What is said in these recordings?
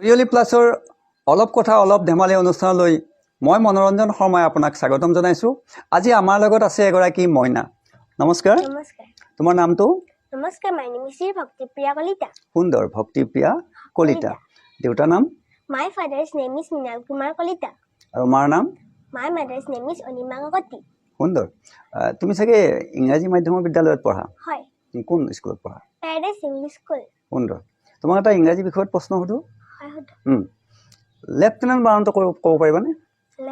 Really প্লাছৰ অলপ কথা অলপ ধেমালি অনুষ্ঠানলৈ মই মনোৰঞ্জন শৰ্মাই আপোনাক স্বাগতম জনাইছোঁ। আজি আমাৰ লগত আছে এগৰাকী মইনা। নমস্কাৰ। নমস্কাৰ। তোমাৰ নামটো? নমস্কাৰ, my name is ভক্তিপ্ৰিয়া কলিতা। সুন্দৰ, ভক্তিপ্ৰিয়া কলিতা। দেউতাৰ নাম? My father's name is Mrinal Kumar Kalita. আৰু মাৰ নাম? My mother's name is Anima Kakati. সুন্দৰ। তুমি চাগে ইংৰাজী মাধ্যমৰ বিদ্যালয়ত পঢ়া? হয়। কোন স্কুলত পঢ়া? Paradise English school. সুন্দৰ। তোমাক এটা ইংৰাজী বিষয়ত প্ৰশ্ন সুধো। হয় সুধো। লেফটেনেণ্ট বানানটো ক'ব পাৰিবানে?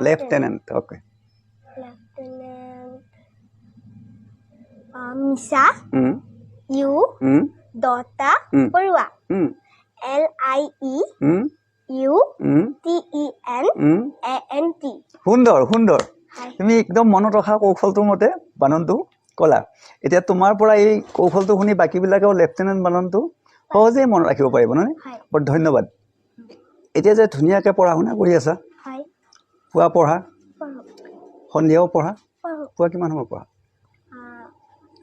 Lieutenant, okay. লেফটেনেণ্ট মিছা ইউ দতা বৰুৱা LIEUTENANT। সুন্দৰ সুন্দৰ। তুমি একদম মনত ৰখা কৌশলটোৰ মতে বানানটো ক'লা। এতিয়া তোমাৰ পৰা এই কৌশলটো শুনি বাকীবিলাকেও লেফটেনেণ্ট বানানটো সহজেই মনত ৰাখিব পাৰিব নহয়? বৰ ধন্যবাদ। এতিয়া যে ধুনীয়াকৈ পঢ়া শুনা কৰি আছা, পুৱা পঢ়া, সন্ধিয়াও পঢ়া, পুৱা কিমান সময় পঢ়া?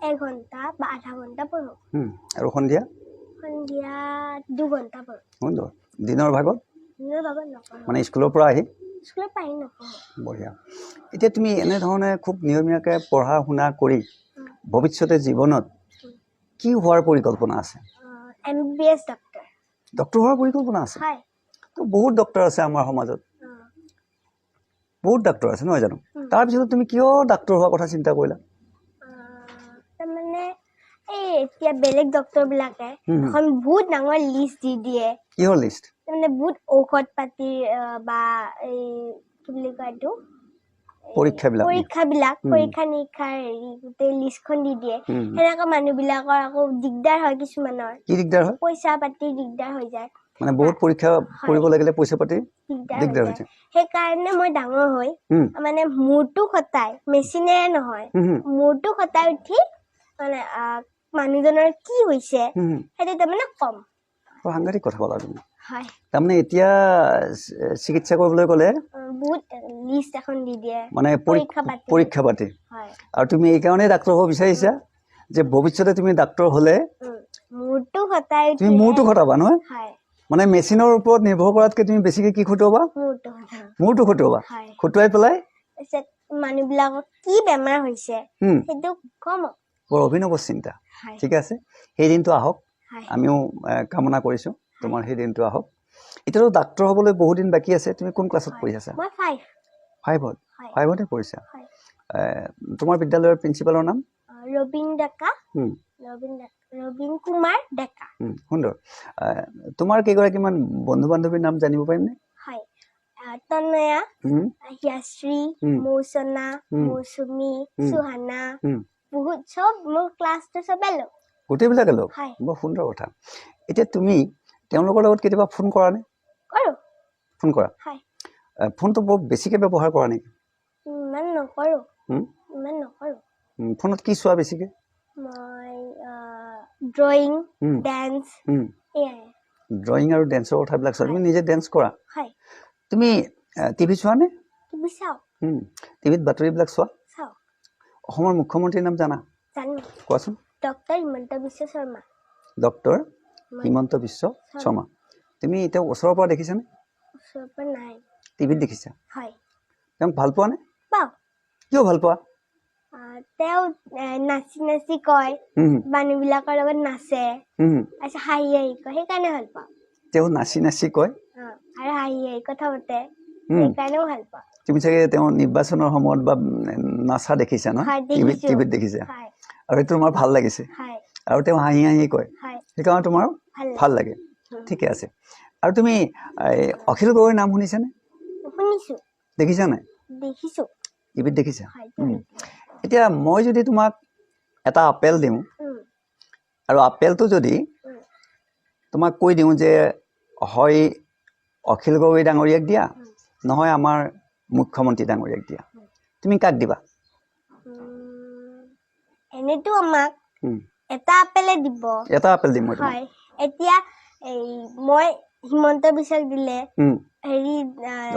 1 ঘণ্টা বা আধা ঘণ্টা পঢ়ো। আৰু সন্ধিয়া? সন্ধিয়া 2 ঘণ্টা পঢ়ো। সুন্দৰ। দিনৰ ভাগত? দিনৰ ভাগত নপঢ়ো। মানে স্কুলৰ পৰা আহি? স্কুলৰ পৰা আহি নপঢ়ো। বঢ়িয়া। এতিয়া তুমি এনেধৰণে খুব নিয়মীয়াকৈ পঢ়া শুনা কৰি ভৱিষ্যতে জীৱনত কি হোৱাৰ পৰিকল্পনা আছে? MBBS doctor. ডক্টৰ হোৱাৰ পৰিকল্পনা আছে? হয়। তো বহুত ডক্টৰ আছে আমাৰ সমাজত, বহুত ডাক্তৰ আছে নহয় জানো? তাৰপিছত তুমি কিয় ডাক্তৰ হোৱাৰ কথা চিন্তা কৰিলা? তাৰমানে এই এতিয়া বেলেগ ডক্টৰবিলাকে এখন বহুত ডাঙৰ লিষ্ট দি দিয়ে। কিহৰ লিষ্ট? তাৰমানে বহুত ঔষধ পাতিৰ বা এই কি বুলি কয় এইটো পৰীক্ষা নিৰীক্ষাৰ গোটেই লিষ্টখন দি দিয়ে। সেনেকুৱা মানুহবিলাকৰ আকৌ দিগদাৰ হয় কিছুমানৰ। কি দিগদাৰ হয়? পইচা পাতিৰ দিগদাৰ হৈ যায়। মানে বহুত পৰীক্ষা কৰিব লাগিলে পইচা পাতি দিগদাৰ হৈছে। সেইকাৰণে মই ডাঙৰ হৈ মানে মূৰটো খটাই, মেচিনেৰে নহয়, মূৰটো খটাই উঠি মানে মানুহজনৰ কি হৈছে সেইটো তাৰমানে কম। সাংঘাতিক কথা ক'লা তুমি। হয়। তাৰমানে এতিয়া চিকিৎসা কৰিবলৈ গ'লে বহুত লিষ্ট এখন দি দিয়ে, মানে পৰীক্ষা পাতি। আৰু তুমি এইকাৰণেই ডাক্তৰ হ'ব বিচাৰিছা যে ভৱিষ্যতে তুমি ডাক্তৰ হ'লে মূৰটো খটাই তুমি মূৰটো খটাবা নহয়? মানে মেচিনৰ ওপৰত নিৰ্ভৰ কৰাতকৈ তুমি বেছিকৈ কি খটুৱাবা? মূৰটো খটুৱাবা। খটুৱাই পেলাই মানুহবিলাকক কি বেমাৰ হৈছে সেইটো কম। বৰ অভিনৱ চিন্তা। ঠিক আছে, সেই দিনটো আহক, আমিও কামনা কৰিছোঁ তোমাৰ সেই দিনটো আহক। এতিয়াতো ডাক্তৰ হ'বলৈ বহুত দিন বাকী আছে। তুমি কোন ক্লাছত পঢ়ি আছা? মই 5ত। 5তে পঢ়িছা। তোমাৰ বিদ্যালয়ৰ প্ৰিন্সিপালৰ নাম? ৰবীন কুমাৰ ডেকা। সুন্দৰ। তোমাৰ কেইগৰাকীমান বন্ধু বান্ধৱীৰ নাম জানিব পাৰিমনে? হয়। তন্ময়া, হিয়াশ্ৰী, মৌচনা, মৌচুমী, সুহানা, বহুত চব মোৰ ক্লাছটো চবে লগ। গোটেইবিলাকে লগ? বৰ সুন্দৰ কথা। এতিয়া তুমি তেওঁলোকৰ লগত কেতিয়াবা ফোন কৰা নে? কৰোঁ। ফোন কৰা? ফোনটো বৰ বেছিকৈ ব্যৱহাৰ কৰা নেকি? ইমান নকৰোঁ। ফোনত কি চোৱা বেছিকৈ? মই ড্ৰয়িং, ডেন্স, এয়াই। ড্ৰয়িং আৰু ডেন্সৰ কথাবিলাক চোৱা? তুমি নিজে ডেন্স কৰা? তুমি টিভি চোৱা নে? টিভি চাওঁ। টিভিত বাতৰিবিলাক চোৱা? চাওঁ। অসমৰ মুখ্যমন্ত্ৰীৰ নাম জানা? জানো। কোৱাচোন। ডক্টৰ হিমন্ত বিশ্ব শৰ্মা। ডক্টৰ হিমন্ত বিশ্ব শৰ্মা। তুমি তেওঁক ওচৰৰ পৰা দেখিছানে? ওচৰৰ পৰা নাই। টিভিত দেখিছা? হয়। তেওঁক ভাল পোৱা নে? পাওঁ। কিয় ভাল পোৱা? তেওঁ নাচি নাচি কয়, মানুহবিলাকৰ লগত নাচে, তাৰপিছত হাঁহি হাঁহি কয়, সেইকাৰণে ভাল পাওঁ। তেওঁ নাচি নাচি কয় আৰু হাঁহি হাঁহি কথা পাতে, সেইকাৰণেও ভাল পাওঁ। তুমি চাগে তেওঁ নিৰ্বাচনৰ সময়ত বা নাচা দেখিছা ন? টিভিত দেখিছা আৰু সেইটো তোমাৰ ভাল লাগিছে আৰু তেওঁ হাঁহি হাঁহি কয়, সেইকাৰণে তোমাৰ ভাল লাগে। ঠিকে আছে। আৰু তুমি অখিল গগৈৰ নাম শুনিছানে? শুনিছোঁ। দেখিছা নাই? দেখিছোঁ। টিভিত দেখিছা? এতিয়া মই যদি তোমাক এটা আপেল দিওঁ আৰু আপেলটো যদি তোমাক কৈ দিওঁ যে হয় অখিল গগৈ ডাঙৰীয়াক দিয়া, নহয় আমাৰ মুখ্যমন্ত্ৰী ডাঙৰীয়াক দিয়া, তুমি কাক দিবা? এনেতো আমাক এটা আপেলে দিব। এটা আপেল দিম মই। হয়। এতিয়া মই হিমন্ত বিশ্বক দিলে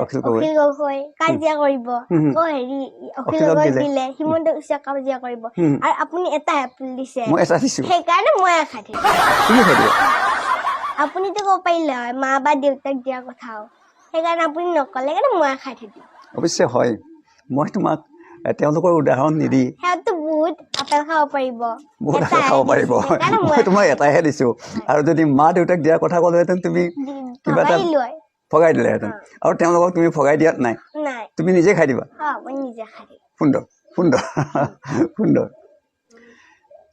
অখিল গগৈ কাজিয়া কৰিব, আকৌ অখিল গগৈক দিলে হিমন্ত বিশ্বক কাজিয়া কৰিব, আৰু আপুনি এটা আপেল দিছে, সেইকাৰণে মই আশা দিম। আপুনিতো ক'ব পাৰিলে হয় মা বা দেউতাক দিয়া কথাও সেইকাৰণে আপুনি নক'লে কাৰণে মই খাই থাকিম অৱশ্যে হয় মই তোমাক তেওঁলোকৰ উদাহৰণ নিদি সিহঁততো বহুত আপেল খাব পাৰিব বহুত আপেল খাব পাৰিব মই তোমাক এটাইহে দিছোঁ আৰু যদি মা দেউতাক দিয়াৰ কথা ক'লোহেঁতেন তুমি কিবা এটা ভগাই দিলেহেঁতেন আৰু তেওঁলোকক তুমি ভগাই দিয়াত নাই তুমি নিজে খাই দিবা সুন্দৰ সুন্দৰ সুন্দৰ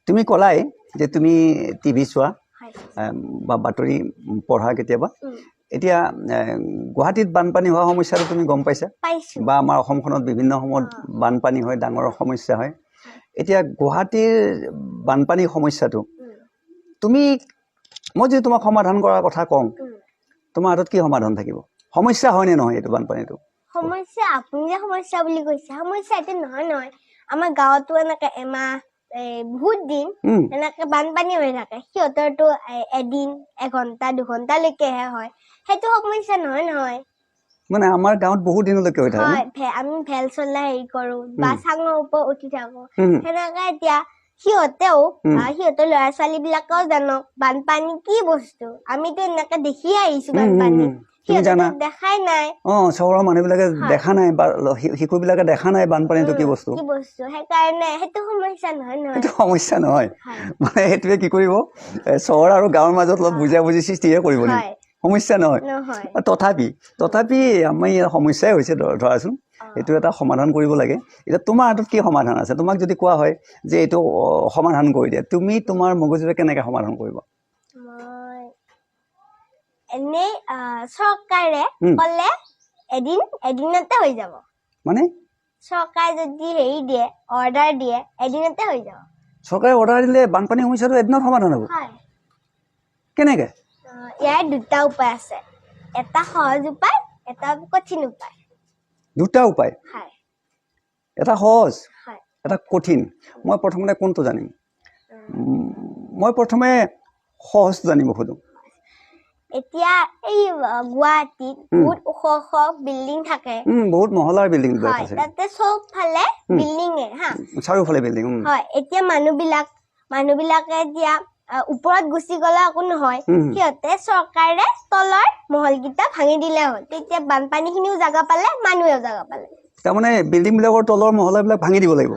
তুমি ক'লাই যে তুমি টিভি চোৱা বা বাতৰি পঢ়া কেতিয়াবা এতিয়া গুৱাহাটীত বানপানী হোৱা সমস্যাটো তুমি গম পাইছা বা আমাৰ অসমখনত বিভিন্ন সময়ত বানপানী হয় ডাঙৰ সমস্যা হয় এতিয়া গুৱাহাটীৰ বানপানী সমস্যাটো তুমি মই যদি তোমাক সমাধান কৰাৰ কথা কওঁ তোমাৰ হাতত কি সমাধান থাকিব সমস্যা হয় নে নহয় এইটো বানপানীটো সমস্যা আপুনি যে সমস্যা বুলি কৈছে সমস্যা এইটো নহয় আমাৰ গাঁৱতো এনেকে এমাহ বহুত দিন এনেকে বানপানী হৈ থাকে সিহঁতৰতো এদিন এঘণ্টা দুঘণ্টালৈকেহে হয় সেইটো সমস্যা নহয় মানে আমাৰ গাঁৱত বহুত দিনলৈকে হৈ থাকে আমি ভেল চলাই হেৰি কৰো বা চাঙৰ ওপৰত উঠি থাকো সেনেকে এতিয়া সিহঁতৰ ল'ৰা ছোৱালী বিলাকেও জানক বানপানী কি বস্তু আমিতো এনেকে দেখিয়ে আহিছো বানপানী দেখাই নাই চহৰৰ মানুহবিলাকে দেখা নাই বা শিশুবিলাকে দেখা নাই বানপানীটো কি বস্তু সেইকাৰণে সেইটো সমস্যা নহয় সেইটো সমস্যা নহয় মানে সেইটোৱে কি কৰিব চহৰ আৰু গাঁৱৰ মাজত অলপ বুজাবুজি সৃষ্টিহে কৰিব নেকি সমস্যা নহয় তথাপি আমাৰ ইয়াৰ সমস্যাই হৈছে ধৰাচোন এইটো এটা সমাধান কৰিব লাগে এতিয়া তোমাৰ হাতত কি সমাধান আছে তোমাক যদি কোৱা হয় যে এইটো সমাধান কৰি দিয়া তুমি তোমাৰ মগজুৰে কেনেকৈ সমাধান কৰিবা এনে চৰকাৰে ক'লে এদিনতে হৈ যাব মানে চৰকাৰে যদি হেৰি দিয়ে অৰ্ডাৰ দিয়ে এদিনতে হৈ যাব চৰকাৰে অৰ্ডাৰ দিলে বানপানী সমস্যাটো এদিনত সমাধান হ'ব কেনেকৈ ইয়াৰ দুটা উপায় আছে এটা সহজ উপায় এটা কঠিন উপায় দুটা উপায় এটা সহজ এটা কঠিন মই প্ৰথমতে কোনটো জানিম মই প্ৰথমে সহজ জানিব খোজো এতিয়া এই গুৱাহাটীত বহুত ওখ ওখ বিল্ডিং থাকে বহুত মহলাৰ বিল্ডিং আছে তাতে চবফালে বিল্ডিঙে চাৰিওফালে বিল্ডিং হয় এতিয়া মানুহবিলাকে এতিয়া ওপৰত গুচি গ'লে একো নহয় সিহঁতে চৰকাৰে তলৰ মহলকেইটা ভাঙি দিলে হ'ল তেতিয়া বানপানীখিনিও জাগা পালে মানুহেও জাগা পালে তাৰমানে বিল্ডিং বিলাকৰ তলৰ মহলাবিলাক ভাঙি দিব লাগিব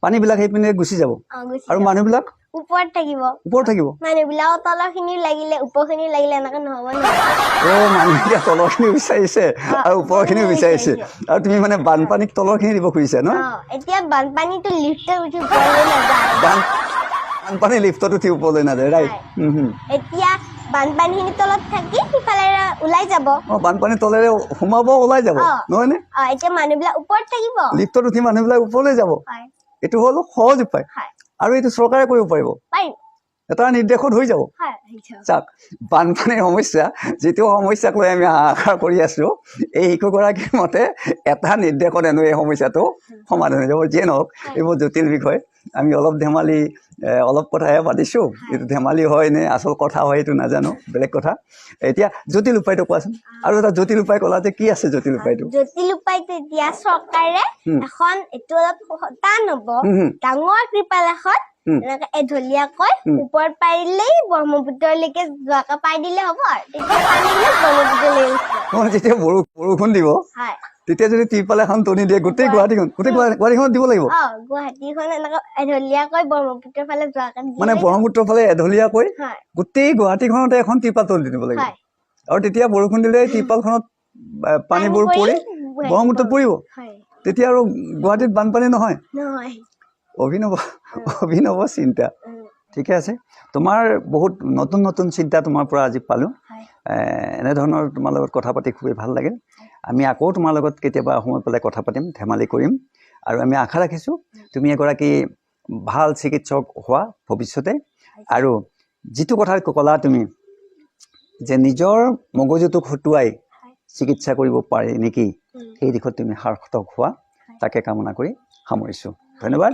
পানীবিলাক সেইপিনে গুচি যাব আৰু মানুহবিলাক ওপৰত থাকিব মানুহবিলাকৰ তলৰখিনি লাগিলে ওপৰখিনি লাগিলে এনেকে নহ'ব মানুহবিলাক তলৰখিনি বিচাৰিছে আৰু ওপৰখিনিও বিচাৰিছে আৰু তুমি মানে বানপানীক তলৰখিনি দিব খুজিছা ন এতিয়া বানপানীটো লিফ্টত উঠি ওপৰলৈ নাযায় বানপানী লিফ্টত উঠি ওপৰলৈ নাযায় ৰাইট এতিয়া বানপানীখিনি তলত থাকি সিফালে ওলাই যাব বানপানী তলেৰে সোমাব ওলাই যাব নহয় নে এতিয়া মানুহবিলাক ওপৰত থাকিব লিফ্টত উঠি মানুহবিলাক ওপৰলৈ যাব এইটো হ'ল সহজ উপায় আৰু এইটো চৰকাৰে কৰিব পাৰিব এটা নিৰ্দেশত হৈ যাব চাওক বানপানীৰ সমস্যা যিটো সমস্যাক লৈ আমি হাহাকাৰ কৰি আছো এই শিশুগৰাকীৰ মতে এটা নিৰ্দেশত এনো এই সমস্যাটো সমাধান হৈ যাব যিয়ে নহওক এইবোৰ জটিল বিষয় আমি অলপ ধেমালি অলপ কথাহে পাতিছোঁ এইটো ধেমালি হয় নে আচল কথা হয় এইটো নাজানো বেলেগ কথা এতিয়া জটিল উপায়টো কোৱাচোন আৰু এটা জটিল উপায় ক'লা যে কি আছে জটিল উপায়টো এতিয়া চৰকাৰে এখন এইটো অলপ টান হ'ব ডাঙৰ ত্ৰিপাল এখন এনেকে এঢলীয়াকৈ ওপৰত পাৰিলেই ব্ৰহ্মপুত্ৰলৈকে যোৱাকে পাই দিলে হ'ব যেতিয়া বৰষুণ দিব তেতিয়া যদি ত্ৰিপাল এখন টনি দিয়ে গোটেই গুৱাহাটীখনত দিব লাগিব গুৱাহাটীখন এনেকে এঢলীয়াকৈ ব্ৰহ্মপুত্ৰৰ ফালে যোৱাকে মানে ব্ৰহ্মপুত্ৰৰ ফালে এঢলীয়াকৈ গোটেই গুৱাহাটীখনতে এখন ত্ৰিপাল টনি দিব লাগিব আৰু তেতিয়া বৰষুণ দিলে ত্ৰিপালখনত পানীবোৰ পৰি ব্ৰহ্মপুত্ৰত পৰিব তেতিয়া আৰু গুৱাহাটীত বানপানী নহয় অভিনৱ চিন্তা ঠিকে আছে তোমাৰ বহুত নতুন নতুন চিন্তা তোমাৰ পৰা আজি পালোঁ এনেধৰণৰ তোমাৰ লগত কথা পাতি খুবেই ভাল লাগিল আমি আকৌ তোমাৰ লগত কেতিয়াবা সময় পালে কথা পাতিম ধেমালি কৰিম আৰু আমি আশা ৰাখিছোঁ তুমি এগৰাকী ভাল চিকিৎসক হোৱা ভৱিষ্যতে আৰু যিটো কথা ক'লা তুমি যে নিজৰ মগজুটোক হতুৱাই চিকিৎসা কৰিব পাৰি নেকি সেই দিশত তুমি সাৰ্থক হোৱা তাকে কামনা কৰি সামৰিছোঁ ধন্যবাদ